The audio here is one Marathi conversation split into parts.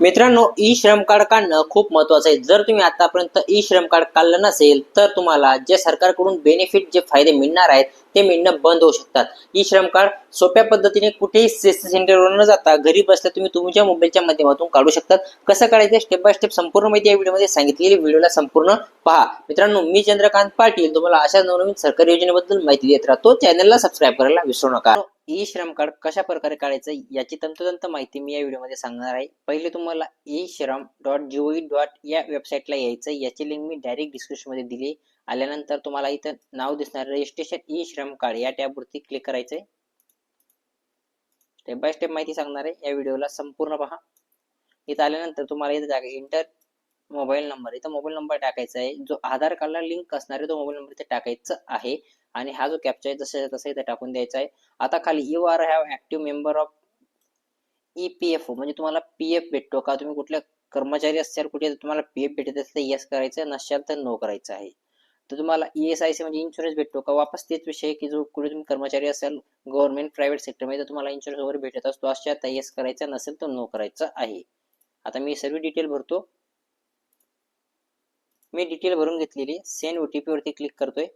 मित्रांनो, ई श्रम कार्ड काढणं खूप महत्त्वाचं आहे. जर तुम्ही आतापर्यंत ई श्रम कार्ड काढलं नसेल, तर तुम्हाला जे सरकारकडून बेनिफिट जे फायदे मिळणार आहेत, ते मिळणं बंद होऊ शकतात. ई श्रम कार्ड सोप्या पद्धतीने कुठेही सीएससी सेंटरवर न जाता घरी बसल्या तुम्ही तुमच्या मोबाईलच्या माध्यमातून काढू शकतात. कसं काढायचं स्टेप बाय स्टेप संपूर्ण माहिती या व्हिडिओमध्ये सांगितलेली. व्हिडिओला संपूर्ण पहा. मित्रांनो, मी चंद्रकांत पाटील तुम्हाला अशा नवनवीन सरकारी योजनेबद्दल माहिती देत राहतो. चॅनलला सबस्क्राईब करायला विसरू नका. ई श्रम कार्ड कशा प्रकारे काढायचं याची तंतोतंत माहिती मी या व्हिडिओमध्ये सांगणार आहे. पहिले तुम्हाला e-shram.gov. या वेबसाईटला यायचं. याची लिंक मी डायरेक्ट डिस्क्रिप्शनमध्ये दिली. आल्यानंतर तुम्हाला इथं नाव दिसणार रजिस्ट्रेशन ई श्रम कार्ड या टॅबवरती क्लिक करायचंय. स्टेप बाय स्टेप माहिती सांगणार आहे. या व्हिडिओला संपूर्ण पहा. इथं आल्यानंतर तुम्हाला इथं जागा इंटर मोबाईल नंबर, इथं मोबाईल नंबर टाकायचा आहे. जो आधार कार्डला लिंक असणार आहे तो मोबाईल नंबर इथे टाकायचा आहे आणि हा जो कॅप्चा आहे तसं तसं इथं टाकून द्यायचा आहे. आता खाली you are have active member of EPFO म्हणजे तुम्हाला पीएफ भेटतो का, तुम्ही कुठल्या कर्मचारी असाल कुठे तुम्हाला पीएफ भेटत असेल तर येस करायचं, नसेल तर नो करायचं आहे. तर तुम्हाला ESIC म्हणजे इन्शुरन्स भेटतो का, वापस तेच विषय की जो कुठे तुम्ही कर्मचारी असाल गव्हर्नमेंट प्रायव्हेट सेक्टरमध्ये तर तुम्हाला इन्शुरन्स वगैरे भेटत असतो, अशा तर येस करायचं, नसेल तर नो करायचं आहे. आता मी सर्व डिटेल भरतो. मी डिटेल भरून घेतलेली. सेंड OTP वरती क्लिक करतोय.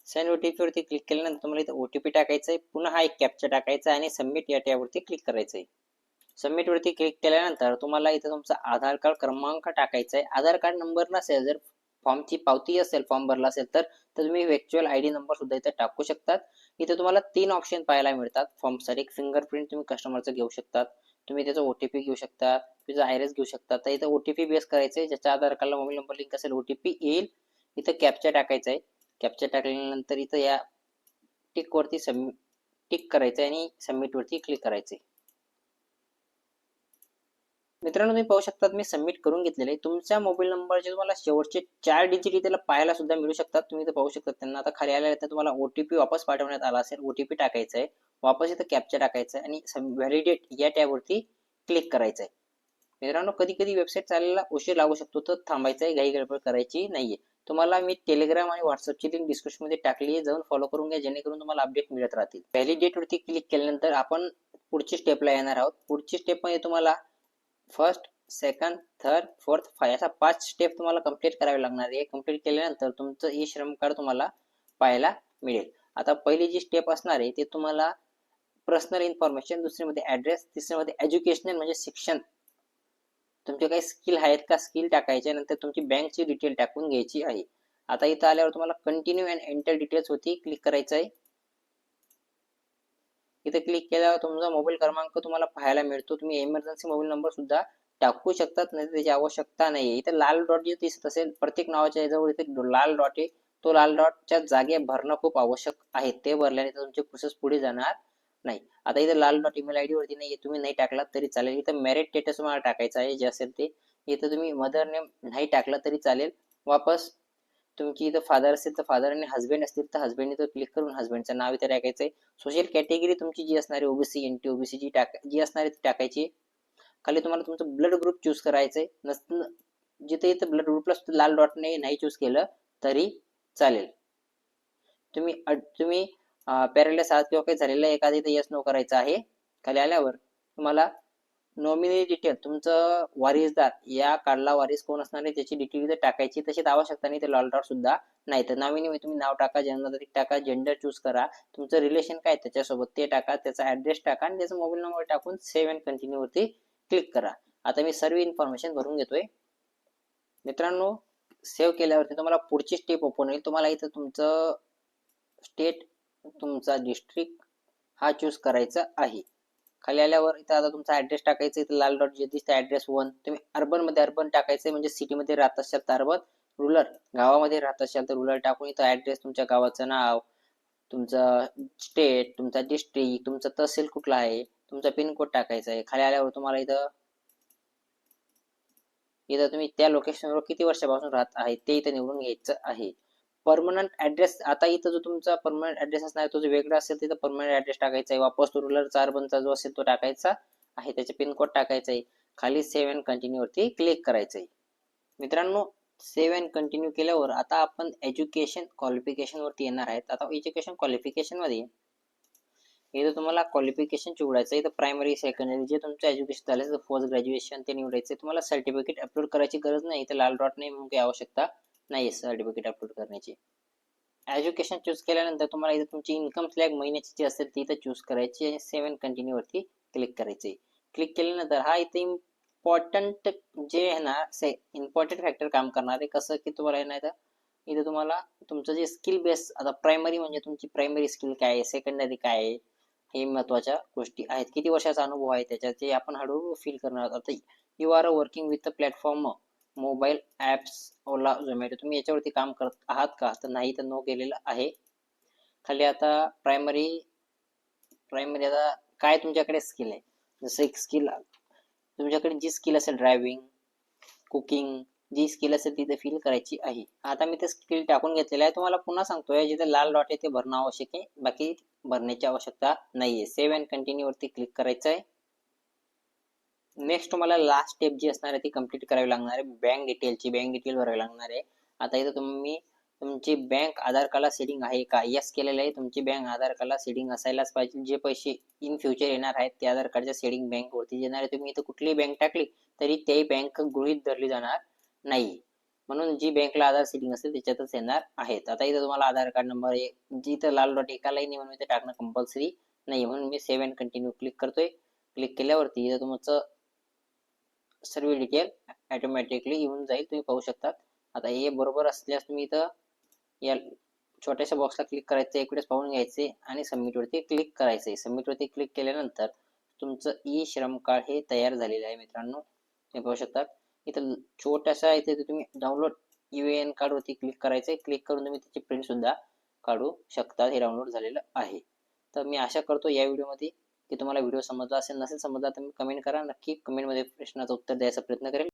सेंड OTP वरती क्लिक केल्यानंतर तुम्हाला इथं OTP टाकायचा आहे, पुन्हा हा एक कॅप्चा टाकायचा आहे आणि सबमिट या टॅबवरती क्लिक करायचं आहे. सबमिट वरती क्लिक केल्यानंतर तुम्हाला इथं तुमचा आधार कार्ड क्रमांक टाकायचा आहे. आधार कार्ड नंबर नसेल, जर फॉर्मची पावती असेल, फॉर्म भरला असेल तर तुम्ही व्हर्च्युअल ID नंबर सुद्धा इथे टाकू शकतात. इथे तुम्हाला 3 ऑप्शन पाहायला मिळतात फॉर्मसाठी. एक फिंगरप्रिंट तुम्ही कस्टमरचं घेऊ शकतात, तुम्ही त्याचा OTP घेऊ शकता, त्याचा आयरेस घेऊ शकता. तर इथं OTP बेस करायचं ज्याच्या आधार कार्डला मोबाईल नंबर लिंक असेल OTP येईल. इथं कॅप्चा टाकायचा आहे. कॅप्चा टाकल्यानंतर इथं या टिक वरती टिक करायचं आणि सबमिट वरती क्लिक करायचे. मित्रांनो, तुम्ही पाहू शकता मी सबमिट करून घेतलेले आहे. तुमच्या मोबाईल नंबरचे तुम्हाला शेवटचे 4 डिजिट त्याला पाहायला सुद्धा मिळू शकतात. तुम्ही इथे पाहू शकता त्यांना. आता खाली आल्यानंतर तुम्हाला OTP वापस पाठवण्यात आला असेल, OTP टाकायचा आहे, वापस इथं कॅप्चा टाकायचा आहे आणि व्हॅलिडेट या टॅबवरती क्लिक करायचं आहे. मित्रांनो, कधी कधी वेबसाईट चालायला उशीर लागू शकतो, तर थांबायचं आहे, घाई गडबड करायची नाहीये. तुम्हाला मी टेलिग्राम आणि व्हॉट्सअपची लिंक डिस्क्रिप्शन मध्ये टाकली आहे, जाऊन फॉलो करून घ्या जेणेकरून तुम्हाला अपडेट मिळत राहतील. व्हॅलिडेट वरती क्लिक केल्यानंतर आपण पुढची स्टेपला येणार आहोत. पुढची स्टेप मध्ये तुम्हाला फर्स्ट, सेकंड, थर्ड, फोर्थ, 5 अशा 5 स्टेप तुम्हाला कंप्लीट करावे लागणार आहे. कंप्लीट केल्यानंतर तुमचं ई श्रम कार्ड तुम्हाला पाहायला मिळेल. आता पहिली जी स्टेप असणार आहे ते तुम्हाला पर्सनल इन्फॉर्मेशन, दुसरीमध्ये ऍड्रेस, तिसरीमध्ये एज्युकेशनल म्हणजे शिक्षण, तुमचे काही स्किल आहेत का स्किल टाकायचे, नंतर तुमची बँकची डिटेल टाकून घ्यायची आहे. आता इथं आल्यावर तुम्हाला कंटिन्यू अँड एंटर डिटेल्स होती क्लिक करायचं आहे. इथे क्लिक केल्यावर तुमचा मोबाईल क्रमांक तुम्हाला पाहायला मिळतो. तुम्ही इमर्जन्सी मोबाईल नंबर सुद्धा टाकू शकतात, नाही त्याची आवश्यकता नाही. इथे लाल डॉट जे दिसत असेल प्रत्येक नावाच्या याजवळ इथे लाल डॉट आहे, तो लाल डॉटच्या जागे भरणं खूप आवश्यक आहे. ते भरल्याने तुमची प्रोसेस पुढे जाणार नाही. आता इथे लाल डॉट ईमेल ID वरती नाही, तुम्ही नाही टाकला तरी चालेल. इथं मॅरिड स्टेटस तुम्हाला टाकायचं आहे जे असेल ते. इथं तुम्ही मदर नेम नाही टाकला तरी चालेल. वापस तुमची इथं फादर असेल तर फादर आणि हस्बंड असतील तर हस्बंड इथं क्लिक करून हस्बंडचं नाव इथे टाकायचंय. सोशल कॅटेगरी तुमची जी असणार आहे OBC NT OBC जी असणार आहे ती टाकायची. खाली तुम्हाला तुमचं ब्लड ग्रुप चूज करायचंय. जिथे इथं ब्लड ग्रुपला लाल डॉट नाही चूज केलं तरी चालेल. तुम्ही पॅरालाइस आहात किंवा काही झालेलं आहे एखादं, इथं येस नो करायचं आहे. खाली आल्यावर तुम्हाला नॉमिनी डिटेल, तुमचं वारीसदार या कार्डला वारीस कोण असणार आहे त्याची डिटेल इथे टाकायची. तशीच आवश्यकता नाही ते लाल डॉट सुद्धा नाही. तर नॉमिनी तुम्ही नाव टाका, जन्मतारीख टाका, जेंडर चूज करा, तुमचं रिलेशन काय त्याच्यासोबत ते टाका, त्याचा ऍड्रेस टाका आणि त्याचा मोबाईल नंबर टाकून सेव्ह अँड कंटिन्यू वरती क्लिक करा. आता मी सर्व इन्फॉर्मेशन भरून घेतोय. मित्रांनो, सेव्ह केल्यावरती तुम्हाला पुढची स्टेप ओपन होईल. तुम्हाला इथं तुमचं स्टेट, तुमचा डिस्ट्रिक्ट हा चूज करायचा आहे. खाली आल्यावर इथं आता तुमचा ऍड्रेस टाकायचा. इथं लाल डॉट जे दिसतं ऍड्रेस 1, तुम्ही अर्बन मध्ये अर्बन टाकायचंय म्हणजे सिटीमध्ये राहत असाल तर अर्बन, रुरल गावामध्ये राहत असाल तर रुरल टाकून इथं ऍड्रेस, तुमच्या गावाचं नाव, तुमचं स्टेट, तुमचा डिस्ट्रिक्ट, तुमचा तहसील कुठला आहे, तुमचा पिनकोड टाकायचा आहे. खाली आल्यावर तुम्हाला इथं तुम्ही त्या लोकेशनवर किती वर्षापासून राहत आहे ते इथं निवडून घ्यायचं आहे. परमनंट ऍड्रेस, आता इथं जो तुमचा परमनंट ऍड्रेस असणार तो जो वेगळा असेल तिथं परमनंट ऍड्रेस टाकायचा आहे. वापस तो रुरलचा अर्बनचा जो असेल तो टाकायचा आहे, त्याचे पिनकोड टाकायचा आहे. खाली सेव्ह अँड कंटिन्यू वरती क्लिक करायचं आहे. मित्रांनो, सेव्ह अँड कंटिन्यू केल्यावर आता आपण एज्युकेशन क्वालिफिकेशन वरती येणार आहेत. आता एज्युकेशन क्वालिफिकेशन मध्ये इथं तुम्हाला क्वालिफिकेशन निवडायचं आहे. इथं प्रायमरी सेकंडरी जे तुमचं एज्युकेशन झालं तर पोस्ट ग्रॅज्युएशन ते निवडायचं. तुम्हाला सर्टिफिकेट अपलोड करायची गरज नाही. इथं लाल डॉट नाही म्हणून काही आवश्यकता नाही सर्टिफिकेट अपलोड करण्याची. एज्युकेशन चूज केल्यानंतर तुम्हाला इथे तुमची इन्कम फ्लॅग महिन्याची जी असेल ती इथं चूज करायची आणि सेव्ह अँड कंटिन्यू वरती क्लिक करायचे. क्लिक केल्यानंतर हा इथे इम्पॉर्टंट जे आहे ना इम्पॉर्टंट फॅक्टर काम करणार आहे. कसं की तुम्हाला आहे ना इथे तुम्हाला तुमचं जे स्किल बेस आता प्रायमरी म्हणजे तुमची प्रायमरी स्किल काय आहे, सेकंडरी काय आहे, हे महत्वाच्या गोष्टी आहेत. किती वर्षाचा अनुभव आहे त्याच्यात ते आपण हळूहळू फील करणार आहोत. आता you are working with the platform mobile apps Ola Zomato तुम्ही याच्यावरती काम करत आहात का? तर नाही तर नो केलेलं आहे. खाली आता प्रायमरी प्रायमरी आता काय तुमच्याकडे स्किल आहे, जसं एक स्किल तुमच्याकडे जी स्किल असेल ड्रायव्हिंग, कुकिंग जी स्किल असेल तिथे फिल करायची आहे. आता मी ते स्किल टाकून घेतलेलं आहे. तुम्हाला पुन्हा सांगतोय जिथे लाल डॉट आहे ते भरणं आवश्यक आहे. बाकी भरण्याची आवश्यकता नाहीये. सेव्ह अँड कंटिन्यू वरती क्लिक करायचं आहे. नेक्स्ट तुम्हाला लास्ट स्टेप जी असणार आहे ती कंप्लीट करावी लागणार आहे. बँक डिटेल भरावी लागणार आहे. आता इथं तुम्ही तुमची बँक आधार कार्डला सेटिंग आहे का? यस केलेलं आहे. तुमची बँक आधार कार्डला सेटिंग असायलाच पाहिजे. जे पैसे इन फ्युचर येणार आहेत ते आधार कार्डच्या सेटिंग बँक वरती येणार आहे. तुम्ही इथं कुठलीही बँक टाकली तरी ते बँक गृहीत धरली जाणार नाही. म्हणून जी बँकला आधार सेटिंग असेल त्याच्यातच येणार आहेत. आता इथं तुम्हाला आधार कार्ड नंबर जिथं लाल डॉट एका लाईनी म्हणून इथे टाकणं कंपल्सरी नाही. म्हणून मी सेव्ह अँड कंटिन्यू क्लिक करतोय. क्लिक केल्यावरती इथं तुमचं सर्व डिटेल ऑटोमॅटिकली येऊन जाईल. तुम्ही पाहू शकता. आता हे बरोबर असल्यास तुम्ही इथं या छोट्याशा बॉक्सला क्लिक करायचं, एक वेळेस पाहून घ्यायचे आणि सबमिट वरती क्लिक करायचे. सबमिट वरती क्लिक केल्यानंतर तुमचं ई श्रम कार्ड हे तयार झालेलं आहे मित्रांनो. तुम्ही पाहू शकता. इथं छोट्याशा इथे तुम्ही डाउनलोड UAN कार्ड वरती क्लिक करायचंय. क्लिक करून तुम्ही त्याची प्रिंट सुद्धा काढू शकता. हे डाउनलोड झालेलं आहे. तर मी आशा करतो या व्हिडिओमध्ये की तुम्हाला व्हिडिओ समजला असेल. नसेल समजला तर कमेंट करा. नक्की कमेंटमध्ये प्रश्नाचं उत्तर द्यायचा प्रयत्न करेल.